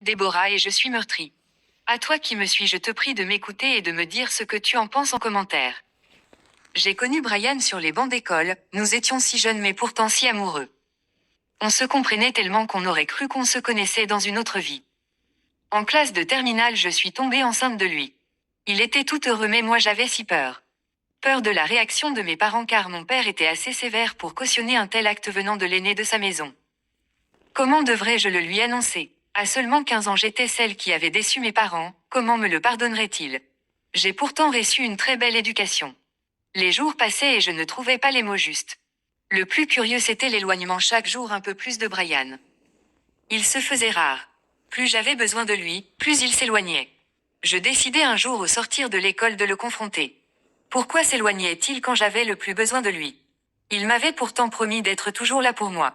Déborah et je suis meurtrie. À toi qui me suis, je te prie de m'écouter et de me dire ce que tu en penses en commentaire. J'ai connu Brian sur les bancs d'école, nous étions si jeunes mais pourtant si amoureux. On se comprenait tellement qu'on aurait cru qu'on se connaissait dans une autre vie. En classe de terminale, je suis tombée enceinte de lui. Il était tout heureux mais moi j'avais si peur. Peur de la réaction de mes parents car mon père était assez sévère pour cautionner un tel acte venant de l'aîné de sa maison. Comment devrais-je le lui annoncer? À seulement 15 ans j'étais celle qui avait déçu mes parents, comment me le pardonnerait-il? J'ai pourtant reçu une très belle éducation. Les jours passaient et je ne trouvais pas les mots justes. Le plus curieux c'était l'éloignement chaque jour un peu plus de Brian. Il se faisait rare. Plus j'avais besoin de lui, plus il s'éloignait. Je décidai un jour au sortir de l'école de le confronter. Pourquoi s'éloignait-il quand j'avais le plus besoin de lui? Il m'avait pourtant promis d'être toujours là pour moi.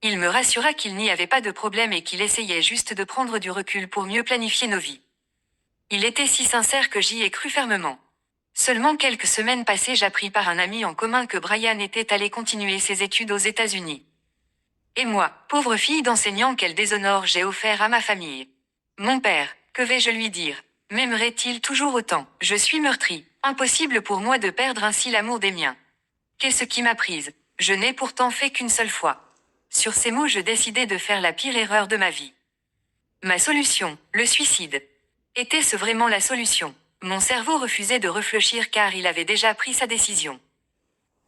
Il me rassura qu'il n'y avait pas de problème et qu'il essayait juste de prendre du recul pour mieux planifier nos vies. Il était si sincère que j'y ai cru fermement. Seulement quelques semaines passées, j'appris par un ami en commun que Brian était allé continuer ses études aux États-Unis. Et moi, pauvre fille d'enseignant, quel déshonneur j'ai offert à ma famille. Mon père, que vais-je lui dire? M'aimerait-il toujours autant? Je suis meurtrie. Impossible pour moi de perdre ainsi l'amour des miens. Qu'est-ce qui m'a prise? Je n'ai pourtant fait qu'une seule fois. Sur ces mots, je décidai de faire la pire erreur de ma vie. Ma solution, le suicide. Était-ce vraiment la solution? Mon cerveau refusait de réfléchir car il avait déjà pris sa décision.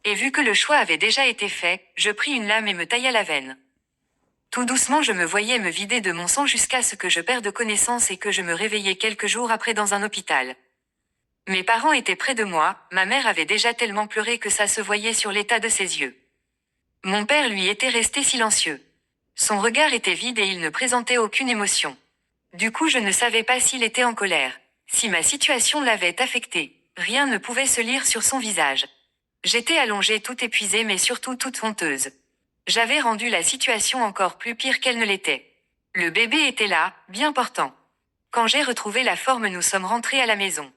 Et vu que le choix avait déjà été fait, je pris une lame et me tailla la veine. Tout doucement je me voyais me vider de mon sang jusqu'à ce que je perde connaissance et que je me réveillais quelques jours après dans un hôpital. Mes parents étaient près de moi, ma mère avait déjà tellement pleuré que ça se voyait sur l'état de ses yeux. Mon père lui était resté silencieux. Son regard était vide et il ne présentait aucune émotion. Du coup je ne savais pas s'il était en colère, si ma situation l'avait affecté. Rien ne pouvait se lire sur son visage. J'étais allongée toute épuisée mais surtout toute honteuse. J'avais rendu la situation encore plus pire qu'elle ne l'était. Le bébé était là, bien portant. Quand j'ai retrouvé la forme, nous sommes rentrés à la maison.